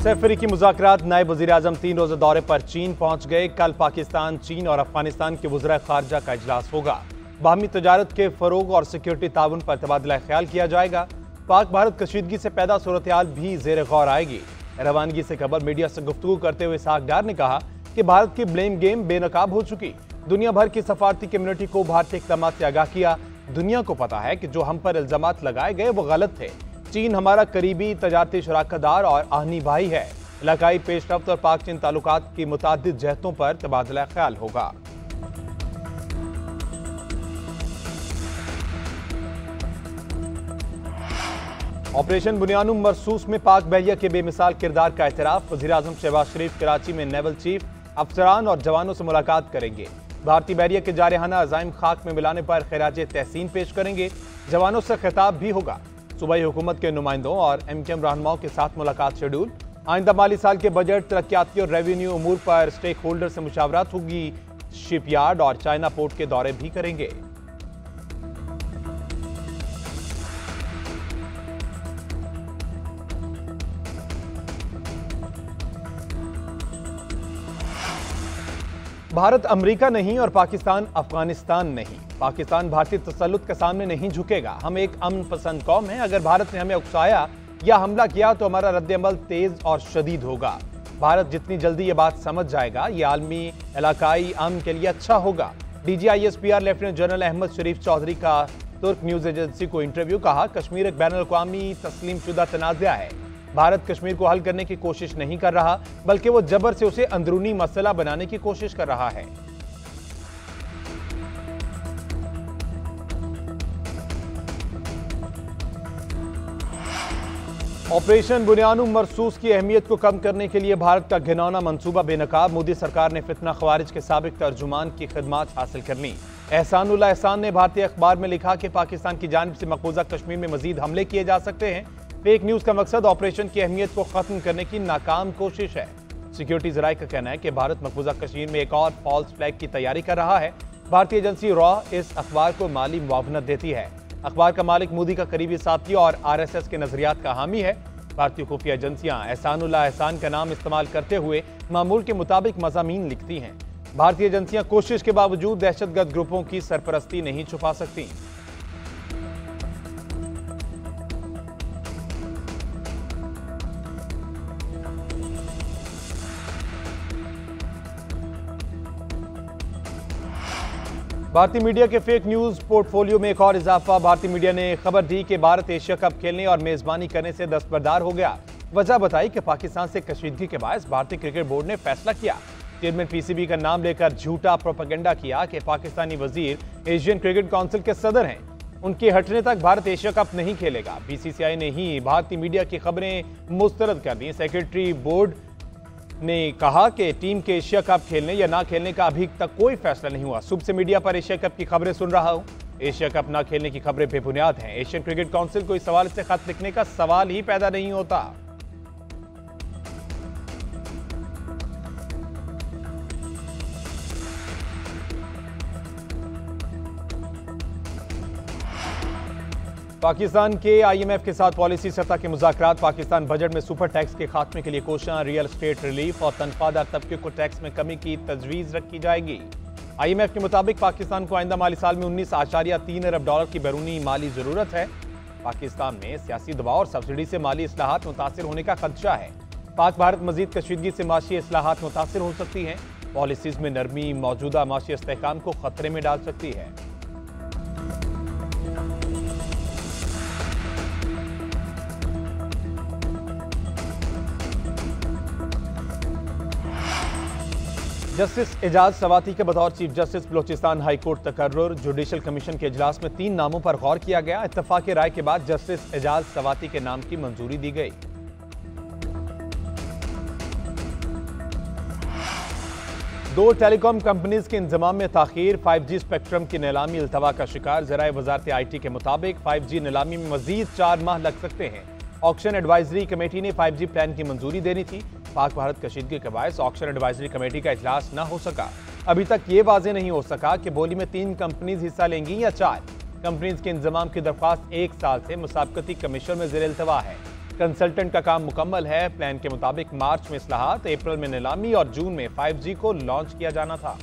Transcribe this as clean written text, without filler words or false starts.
अफ्रीकी मुज़ाकरात नायब वज़ीर-ए-आज़म 3 रोज़ा दौरे पर चीन पहुंच गए। कल पाकिस्तान, चीन और अफगानिस्तान के वज़ीर ख़ारजा का इजलास होगा। बाहमी तजारत के फ़रोग़ और सिक्योरिटी ताउन पर तबादला ख्याल किया जाएगा। पाक भारत कशीदगी से पैदा सूरत हाल भी ज़ेर गौर आएगी। रवानगी से खबर मीडिया से गुफ्तगू करते हुए इसहाक डार ने कहा कि भारत की ब्लेम गेम बेनकाब हो चुकी। दुनिया भर की सफारती कम्युनिटी को भारतीय इक़दाम से आगाह किया। दुनिया को पता है कि जो हम पर इल्ज़ामात लगाए गए वो गलत थे। चीन हमारा करीबी तजारती शराकतदार और आहनी भाई है। इलाकाई पेशरफ्त और पाक चीन ताल्लुकात की मुतादिद जहतों पर तबादला ख्याल होगा। ऑपरेशन बुनियानुम मरसूस में पाक बहरिया के बेमिसाल किरदार का एतराफ। वज़ीर-ए-आज़म शहबाज शरीफ कराची में नेवल चीफ, अफसरान और जवानों से मुलाकात करेंगे। भारतीय बहरिया के जारहाना अज़ाइम खाक में मिलाने पर खैराज तहसीन पेश करेंगे। जवानों से खिताब भी होगा। सूबाई हुकूमत के नुमाइंदों और MKM रहनुमाओं के साथ मुलाकात शेड्यूल। आइंदा माली साल के बजट, तरक्याती और रेवेन्यू उमूर पर स्टेक होल्डर से मुशावरत होगी। शिपयार्ड और चाइना पोर्ट के दौरे भी करेंगे। भारत अमेरिका नहीं और पाकिस्तान अफगानिस्तान नहीं। पाकिस्तान भारतीय तसल्लुत के सामने नहीं झुकेगा। हम एक अमन पसंद कौम हैं। अगर भारत ने हमें उकसाया या हमला किया तो हमारा रद्द-ए-अमल तेज और शदीद होगा। भारत जितनी जल्दी ये बात समझ जाएगा, ये आलमी इलाकाई अमन के लिए अच्छा होगा। DGISPR लेफ्टिनेंट जनरल अहमद शरीफ चौधरी का तुर्क न्यूज एजेंसी को इंटरव्यू। कहा, कश्मीर एक बैनुल-अक़वामी तस्लीम शुदा तनाज़ा है। भारत कश्मीर को हल करने की कोशिश नहीं कर रहा, बल्कि वो जबर से उसे अंदरूनी मसला बनाने की कोशिश कर रहा है। ऑपरेशन बुनियानुम मरसूस की अहमियत को कम करने के लिए भारत का घिनौना मंसूबा बेनकाब। मोदी सरकार ने फितना खवारिज के साबिक तर्जुमान की खिदमात हासिल कर ली। एहसानुल्लाह एहसान ने भारतीय अखबार में लिखा कि पाकिस्तान की जानिब से मकबूजा कश्मीर में मजीद हमले किए जा सकते हैं। फेक न्यूज का मकसद ऑपरेशन की अहमियत को खत्म करने की नाकाम कोशिश है। सिक्योरिटी जराये का कहना है कि भारत मकबूजा कश्मीर में एक और फॉल्स फ्लैग की तैयारी कर रहा है। भारतीय एजेंसी रॉ इस अखबार को माली मुआवनत देती है। अखबार का मालिक मोदी का करीबी साथी और RSS के नजरियात का हामी है। भारतीय खुफिया एजेंसियां एहसानुल्लाह एहसान का नाम इस्तेमाल करते हुए मामूल के मुताबिक मज़ामीन लिखती हैं। भारतीय एजेंसियां कोशिश के बावजूद दहशतगर्द ग्रुपों की सरपरस्ती नहीं छुपा सकती। भारतीय मीडिया के फेक न्यूज पोर्टफोलियो में एक और इजाफा। भारतीय मीडिया ने खबर दी कि भारत एशिया कप खेलने और मेजबानी करने से दस्तबरदार हो गया। वजह बताई कि पाकिस्तान से कशीदगी के बायस भारतीय क्रिकेट बोर्ड ने फैसला किया। चेयरमैन PCB का नाम लेकर झूठा प्रोपेगेंडा किया कि पाकिस्तानी वजीर एशियन क्रिकेट काउंसिल के सदर हैं। उनके हटने तक भारत एशिया कप नहीं खेलेगा। BCCI ने ही भारतीय मीडिया की खबरें मुस्तरद कर दी। सेक्रेटरी बोर्ड ने कहा कि टीम के एशिया कप खेलने या ना खेलने का अभी तक कोई फैसला नहीं हुआ। सुबह से मीडिया पर एशिया कप की खबरें सुन रहा हूं। एशिया कप ना खेलने की खबरें बेबुनियाद हैं। एशियन क्रिकेट काउंसिल को इस सवाल से खत लिखने का सवाल ही पैदा नहीं होता। पाकिस्तान के IMF के साथ पॉलिसी सतह के मुज़ाकरात। पाकिस्तान बजट में सुपर टैक्स के खात्मे के लिए कोशिशें। रियल एस्टेट रिलीफ और तनख्वाहदार तबके को टैक्स में कमी की तजवीज़ रखी जाएगी। IMF के मुताबिक पाकिस्तान को आइंदा माली साल में $19.3 अरब की बैरूनी माली जरूरत है। पाकिस्तान में सियासी दबाव और सब्सिडी से माली इस्लाहात मुतासिर होने का खदशा है। पाक भारत मजीद कशीदगी से माशी इस्लाहात मुतासिर हो सकती हैं। पॉलिसीज में नरमी मौजूदा माशी इस्तेहकाम को खतरे में डाल सकती है। जस्टिस एजाज सवाती के बतौर chief justice Balochistan high court तकर्रुर। जुडिशल कमीशन के इजलास में 3 नामों पर गौर किया गया। इत्तफाक राय के बाद जस्टिस एजाज सवाती के नाम की मंजूरी दी गई। दो टेलीकॉम कंपनीज के इंतजाम में ताखीर। 5G स्पेक्ट्रम की नीलामी इल्तवा का शिकार। ज़राए वजारत IT के मुताबिक 5G नीलामी में मजीद 4 माह लग सकते हैं। ऑक्शन एडवाइजरी कमेटी ने 5G प्लान की मंजूरी देनी थी। पाक भारत कशीदगी के बायस ऑक्शन एडवाइजरी कमेटी का इजलास न हो सका। अभी तक ये वाजे नहीं हो सका कि बोली में 3 कंपनीज हिस्सा लेंगी या 4। कंपनीज के इंतजाम की दरख्वास्त 1 साल से मुसाबकती कमीशन में ज़ेर इल्तवा है। कंसल्टेंट का काम मुकम्मल है। प्लान के मुताबिक मार्च में इस्लाहात, अप्रैल में नीलामी और जून में 5G को लॉन्च किया जाना था।